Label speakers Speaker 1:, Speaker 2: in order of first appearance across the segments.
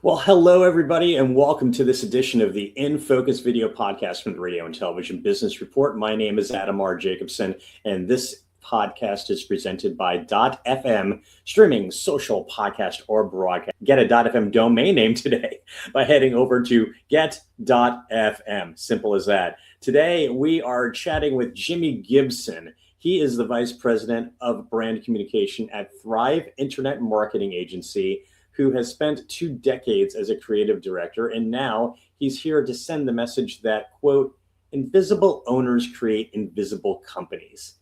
Speaker 1: Well, hello, everybody, and welcome to this edition of the InFOCUS Video Podcast from the Radio and Television Business Report. My name is Adam R. Jacobson, and this podcast is presented by .fm, streaming, social, podcast, or broadcast. Get a .fm domain name today by heading over to get.fm. Simple as that. Today, we are chatting with Jimi Gibson. He is the Vice President of Brand Communication at Thrive Internet Marketing Agency, who has spent 2 decades as a creative director, and now he's here to send the message that, quote, invisible owners create invisible companies.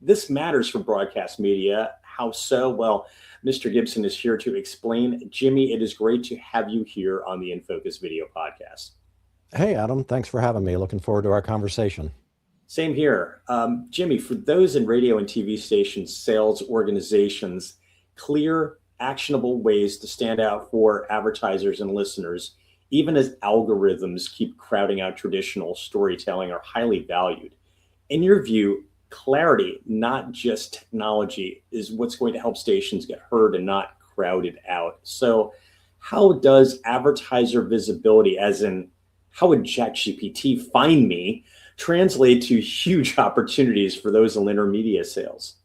Speaker 1: This matters for broadcast media. How so? Well, Mr. Gibson is here to explain. Jimi, it is great to have you here on the InFOCUS Video Podcast.
Speaker 2: Hey, Adam, thanks for having me. Looking forward to our conversation.
Speaker 1: Same here. Jimi, for those in radio and TV stations, sales organizations, clear, actionable ways to stand out for advertisers and listeners, even as algorithms keep crowding out traditional storytelling, are highly valued. In your view, clarity, not just technology, is what's going to help stations get heard and not crowded out. So how does advertiser visibility, as in how would ChatGPT find me, translate to huge opportunities for those in linear media sales?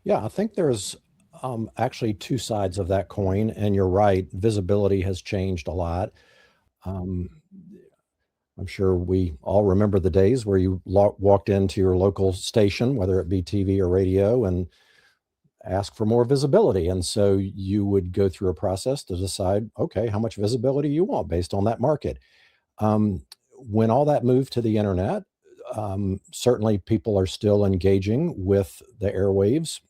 Speaker 2: Yeah, I think there's actually 2 sides of that coin, and you're right, visibility has changed a lot. I'm sure we all remember the days where you walked into your local station, whether it be TV or radio, and ask for more visibility. And so you would go through a process to decide, okay, how much visibility you want based on that market. When all that moved to the internet, certainly people are still engaging with the airwaves,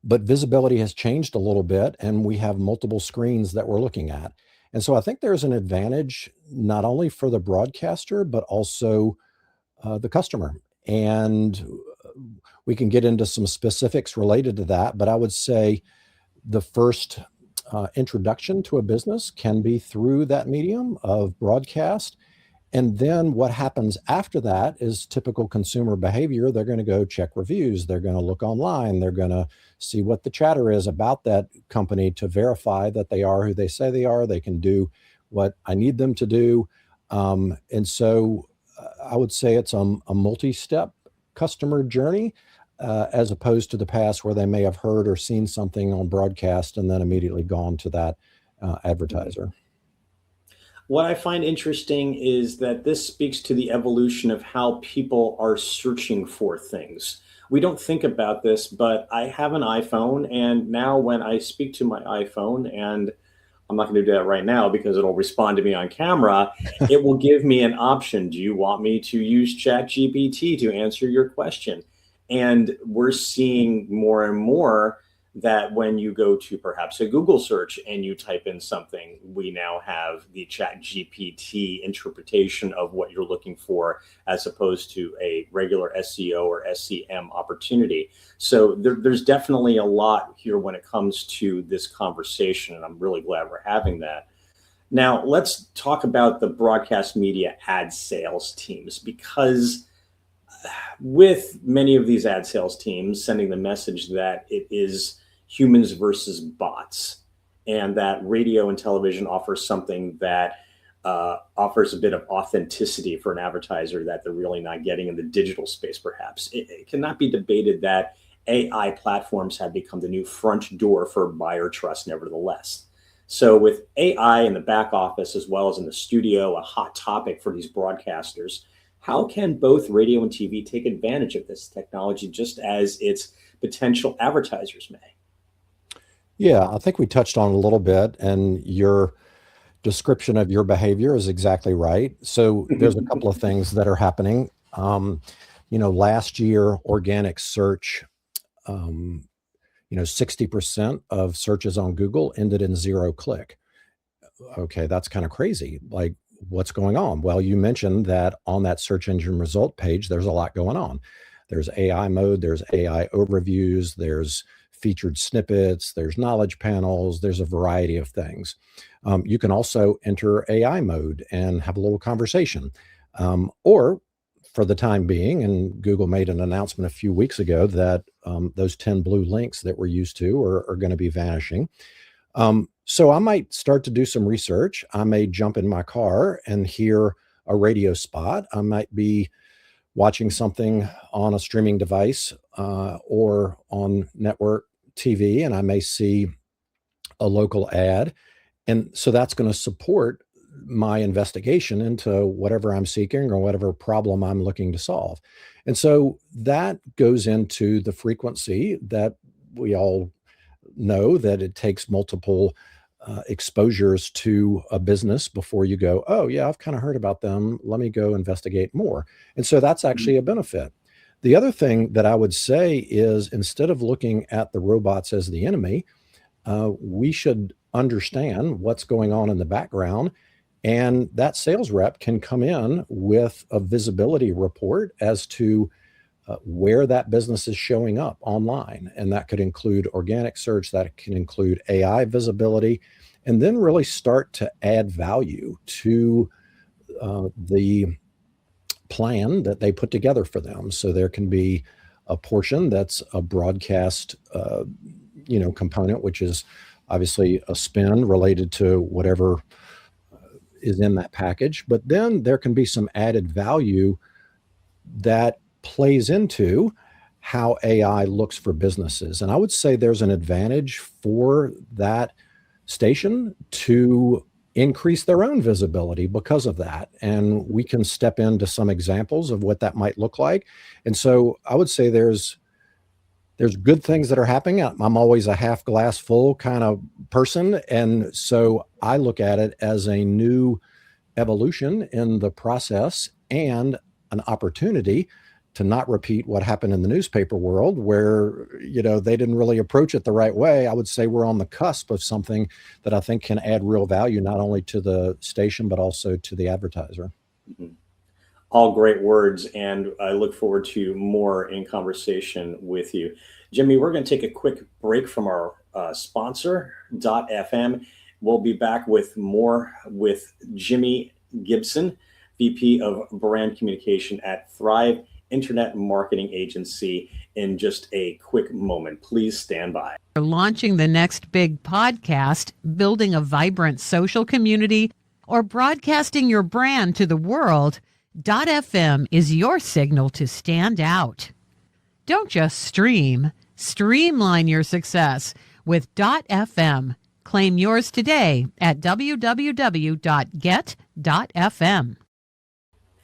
Speaker 2: but visibility has changed a little bit, and we have multiple screens that we're looking at. And so I think there's an advantage not only for the broadcaster, but also the customer. And we can get into some specifics related to that, but I would say the first introduction to a business can be through that medium of broadcast. And then what happens after that is typical consumer behavior. They're going to go check reviews. They're going to look online. They're going to see what the chatter is about that company to verify that they are who they say they are. They can do what I need them to do. And so I would say it's a multi-step customer journey, as opposed to the past where they may have heard or seen something on broadcast and then immediately gone to that advertiser.
Speaker 1: What I find interesting is that this speaks to the evolution of how people are searching for things. We don't think about this, but I have an iPhone, and now when I speak to my iPhone, and I'm not going to do that right now because it'll respond to me on camera, it will give me an option. Do you want me to use ChatGPT to answer your question? And we're seeing more and more that when you go to perhaps a Google search and you type in something, we now have the ChatGPT interpretation of what you're looking for, as opposed to a regular SEO or SEM opportunity. So there's definitely a lot here when it comes to this conversation, and I'm really glad we're having that. Now, let's talk about the broadcast media ad sales teams, because with many of these ad sales teams sending the message that it is humans versus bots, and that radio and television offers something that offers a bit of authenticity for an advertiser that they're really not getting in the digital space, perhaps. It cannot be debated that AI platforms have become the new front door for buyer trust, nevertheless. So with AI in the back office as well as in the studio, a hot topic for these broadcasters, how can both radio and TV take advantage of this technology just as its potential advertisers may?
Speaker 2: Yeah, I think we touched on it a little bit, and your description of your behavior is exactly right. So there's a couple of things that are happening. Last year, organic search, 60% of searches on Google ended in 0 click. Okay, that's kind of crazy. Like, what's going on? Well, you mentioned that on that search engine result page, there's a lot going on. There's AI mode, there's AI overviews, there's featured snippets, there's knowledge panels, there's a variety of things. You can also enter AI mode and have a little conversation. Or for the time being, and Google made an announcement a few weeks ago that those 10 blue links that we're used to are going to be vanishing. So I might start to do some research. I may jump in my car and hear a radio spot. I might be watching something on a streaming device or on network TV, and I may see a local ad. And so that's going to support my investigation into whatever I'm seeking or whatever problem I'm looking to solve. And so that goes into the frequency that we all know that it takes multiple exposures to a business before you go, oh, yeah, I've kind of heard about them. Let me go investigate more. And so that's actually a benefit. The other thing that I would say is instead of looking at the robots as the enemy, we should understand what's going on in the background. And that sales rep can come in with a visibility report as to where that business is showing up online. And that could include organic search, that can include AI visibility, and then really start to add value to the plan that they put together for them. So there can be a portion that's a broadcast component, which is obviously a spend related to whatever is in that package. But then there can be some added value that plays into how AI looks for businesses. And I would say there's an advantage for that station to increase their own visibility because of that. And we can step into some examples of what that might look like. And so I would say there's good things that are happening. I'm always a half glass full kind of person. And so I look at it as a new evolution in the process and an opportunity to not repeat what happened in the newspaper world where, they didn't really approach it the right way. I would say we're on the cusp of something that I think can add real value, not only to the station, but also to the advertiser.
Speaker 1: Mm-hmm. All great words, and I look forward to more in conversation with you. Jimmy, we're going to take a quick break from our sponsor, .fm. We'll be back with more with Jimi Gibson, VP of Brand Communication at Thrive Internet Marketing Agency, in just a quick moment. Please stand by.
Speaker 3: We're launching the next big podcast, building a vibrant social community, or broadcasting your brand to the world. .fm is your signal to stand out. Don't just stream, streamline your success with .fm. Claim yours today at www.get.fm.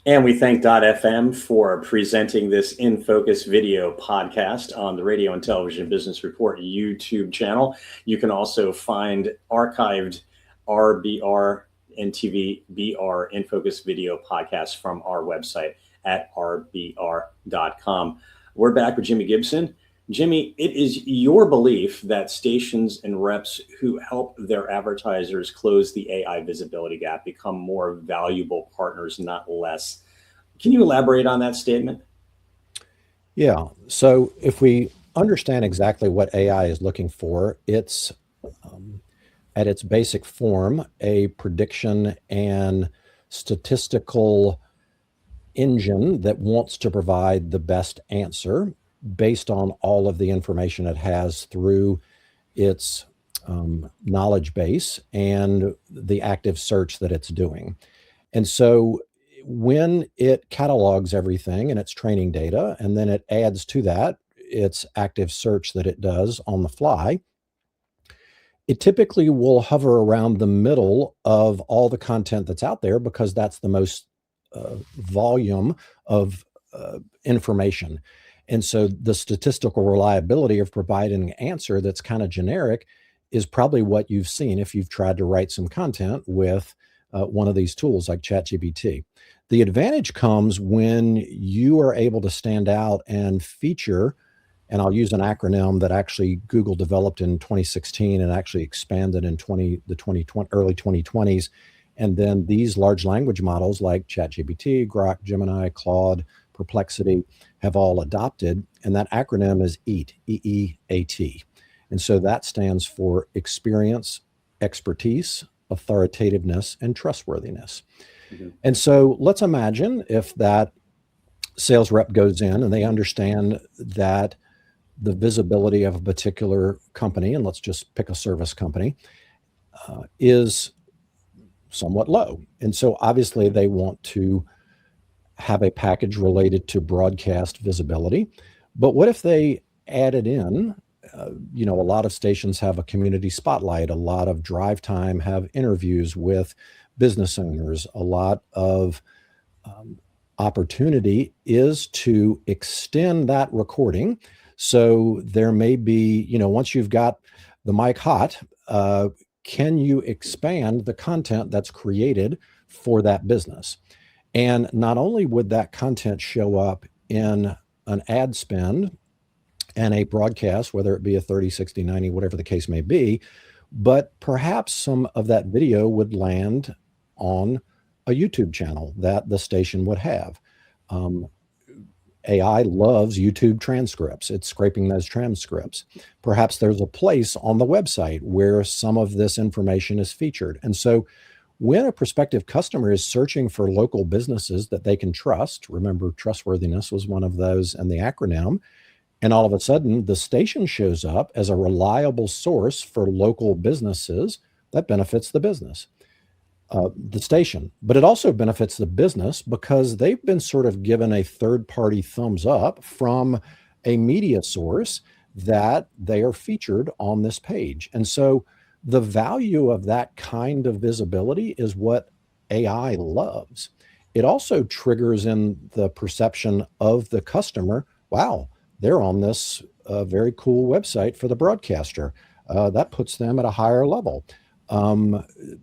Speaker 1: And we thank .fm for presenting this InFOCUS Video Podcast on the Radio and Television Business Report YouTube channel. You can also find archived RBR and TVBR InFOCUS Video Podcasts from our website at rbr.com. We're back with Jimi Gibson. Jimmy, it is your belief that stations and reps who help their advertisers close the AI visibility gap become more valuable partners, not less. Can you elaborate on that statement?
Speaker 2: Yeah. So if we understand exactly what AI is looking for, it's at its basic form, a prediction and statistical engine that wants to provide the best answer based on all of the information it has through its knowledge base and the active search that it's doing. And so when it catalogs everything and its training data, and then it adds to that its active search that it does on the fly, it typically will hover around the middle of all the content that's out there because that's the most volume of information. And so the statistical reliability of providing an answer that's kind of generic is probably what you've seen if you've tried to write some content with one of these tools like ChatGPT. The advantage comes when you are able to stand out and feature, and I'll use an acronym that actually Google developed in 2016 and actually expanded in early 2020s. And then these large language models like ChatGPT, Grok, Gemini, Claude, Perplexity have all adopted, and that acronym is EAT, E-E-A-T. And so that stands for experience, expertise, authoritativeness, and trustworthiness. Mm-hmm. And so let's imagine if that sales rep goes in and they understand that the visibility of a particular company, and let's just pick a service company, is somewhat low. And so obviously they want to have a package related to broadcast visibility. But what if they added in, a lot of stations have a community spotlight, a lot of drive time have interviews with business owners, a lot of opportunity is to extend that recording. So there may be, once you've got the mic hot, can you expand the content that's created for that business? And not only would that content show up in an ad spend and a broadcast, whether it be a 30, 60, 90, whatever the case may be, but perhaps some of that video would land on a YouTube channel that the station would have. AI loves YouTube transcripts. It's scraping those transcripts. Perhaps there's a place on the website where some of this information is featured. And so when a prospective customer is searching for local businesses that they can trust, remember trustworthiness was one of those in the acronym, and all of a sudden the station shows up as a reliable source for local businesses, that benefits the business. The station, but it also benefits the business because they've been sort of given a third-party thumbs up from a media source that they are featured on this page. And so the value of that kind of visibility is what AI loves. It also triggers in the perception of the customer, wow, they're on this very cool website for the broadcaster. That puts them at a higher level.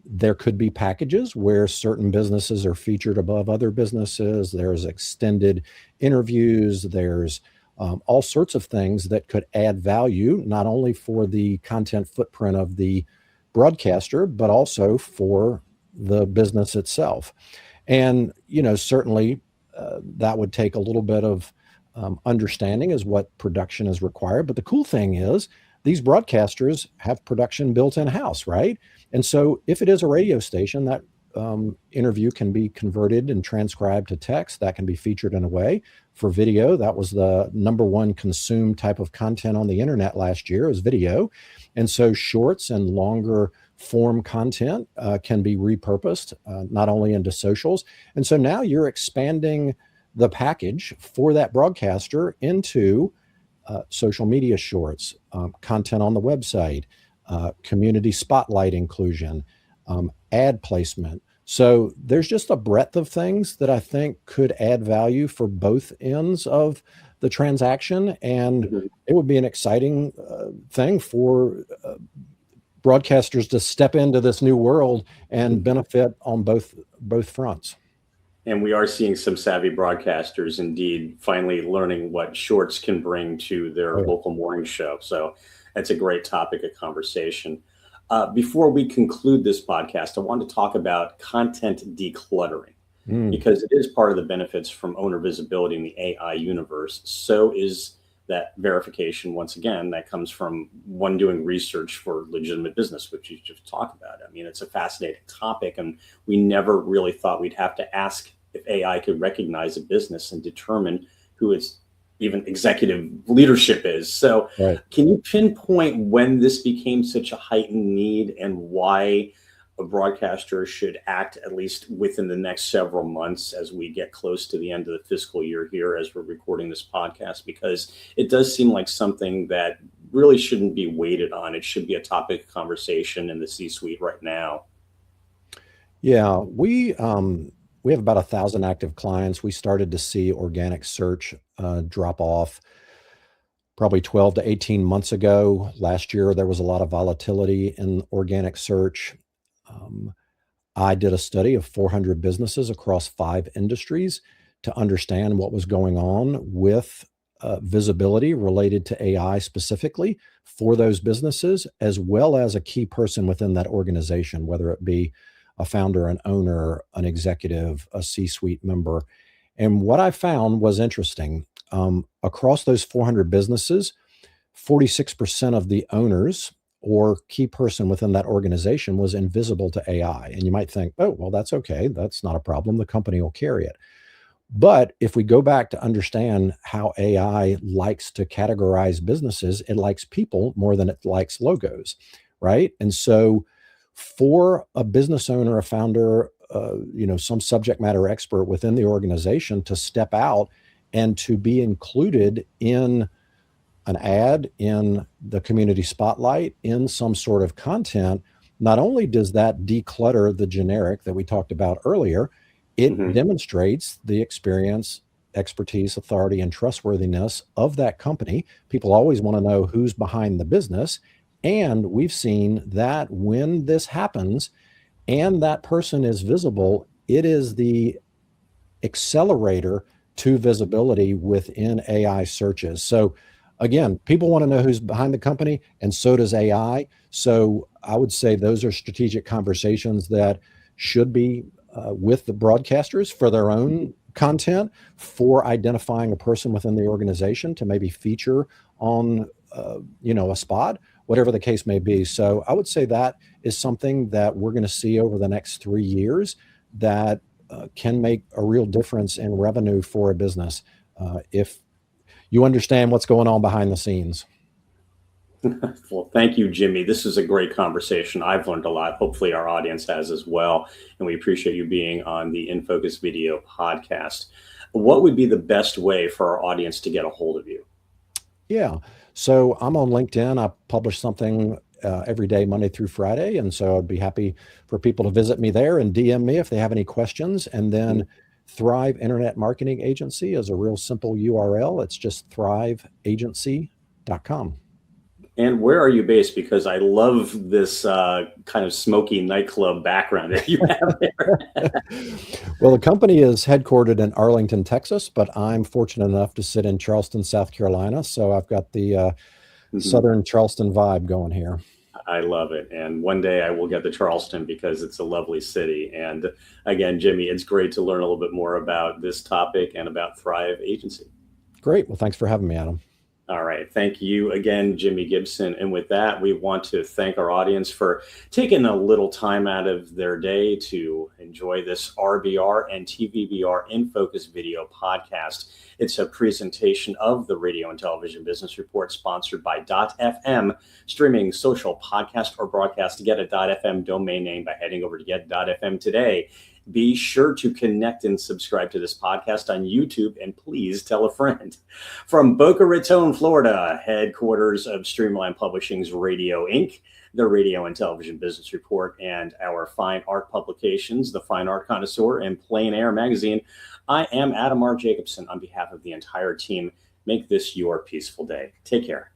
Speaker 2: There could be packages where certain businesses are featured above other businesses. There's extended interviews. There's all sorts of things that could add value, not only for the content footprint of the broadcaster, but also for the business itself. And, certainly that would take a little bit of understanding as what production is required. But the cool thing is these broadcasters have production built in-house, right? And so if it is a radio station, that interview can be converted and transcribed to text. That can be featured in a way. For video, that was the number one consumed type of content on the internet last year, is video. And so shorts and longer form content can be repurposed, not only into socials. And so now you're expanding the package for that broadcaster into social media shorts, content on the website, community spotlight inclusion, ad placement. So there's just a breadth of things that I think could add value for both ends of the transaction. And it would be an exciting thing for broadcasters to step into this new world and benefit on both fronts.
Speaker 1: And we are seeing some savvy broadcasters indeed finally learning what shorts can bring to their local morning show. So that's a great topic of conversation. Before we conclude this podcast, I want to talk about content decluttering because it is part of the benefits from owner visibility in the AI universe. So is that verification, once again, that comes from one doing research for legitimate business, which you just talked about. I mean, it's a fascinating topic, and we never really thought we'd have to ask if AI could recognize a business and determine who its even executive leadership is. So Can you pinpoint when this became such a heightened need and why a broadcaster should act at least within the next several months as we get close to the end of the fiscal year here as we're recording this podcast? Because it does seem like something that really shouldn't be waited on. It should be a topic of conversation in the C-suite right now.
Speaker 2: Yeah, we have about 1,000 active clients. We started to see organic search drop off probably 12 to 18 months ago. Last year, there was a lot of volatility in organic search. I did a study of 400 businesses across 5 industries to understand what was going on with visibility related to AI specifically for those businesses, as well as a key person within that organization, whether it be a founder, an owner, an executive, a C-suite member. And what I found was interesting. Across those 400 businesses, 46% of the owners or key person within that organization was invisible to AI. And you might think, oh, well, that's okay. That's not a problem. The company will carry it. But if we go back to understand how AI likes to categorize businesses, it likes people more than it likes logos, right? And so for a business owner, a founder, some subject matter expert within the organization to step out and to be included in an ad, in the community spotlight, in some sort of content. Not only does that declutter the generic that we talked about earlier, it demonstrates the experience, expertise, authority, and trustworthiness of that company. People always want to know who's behind the business. And we've seen that when this happens and that person is visible, it is the accelerator to visibility within AI searches. So again, people want to know who's behind the company, and so does AI. So I would say those are strategic conversations that should be with the broadcasters for their own content, for identifying a person within the organization to maybe feature on a spot, whatever the case may be. So I would say that is something that we're going to see over the next 3 years that can make a real difference in revenue for a business if you understand what's going on behind the scenes.
Speaker 1: Well, thank you, Jimmy. This is a great conversation. I've learned a lot. Hopefully our audience has as well. And we appreciate you being on the InFOCUS Video Podcast. What would be the best way for our audience to get a hold of you?
Speaker 2: Yeah. So I'm on LinkedIn. I publish something every day, Monday through Friday. And so I'd be happy for people to visit me there and DM me if they have any questions. And then Thrive Internet Marketing Agency is a real simple URL. It's just thriveagency.com.
Speaker 1: And where are you based? Because I love this kind of smoky nightclub background that you have there.
Speaker 2: Well, the company is headquartered in Arlington, Texas, but I'm fortunate enough to sit in Charleston, South Carolina. So I've got the Southern Charleston vibe going here.
Speaker 1: I love it. And one day I will get to Charleston because it's a lovely city. And again, Jimmy, it's great to learn a little bit more about this topic and about Thrive Agency.
Speaker 2: Great. Well, thanks for having me, Adam.
Speaker 1: All right. Thank you again, Jimmy Gibson. And with that, we want to thank our audience for taking a little time out of their day to enjoy this RBR and TVBR InFOCUS Video Podcast. It's a presentation of the Radio and Television Business Report sponsored by .fm, streaming social, podcast, or broadcast. To get a .fm domain name by heading over to get.fm today. Be sure to connect and subscribe to this podcast on YouTube, and please tell a friend. From Boca Raton, Florida, headquarters of Streamline Publishing's Radio Inc., the Radio and Television Business Report, and our fine art publications, The Fine Art Connoisseur and Plain Air Magazine, I am Adam R. Jacobson. On behalf of the entire team, make this your peaceful day. Take care.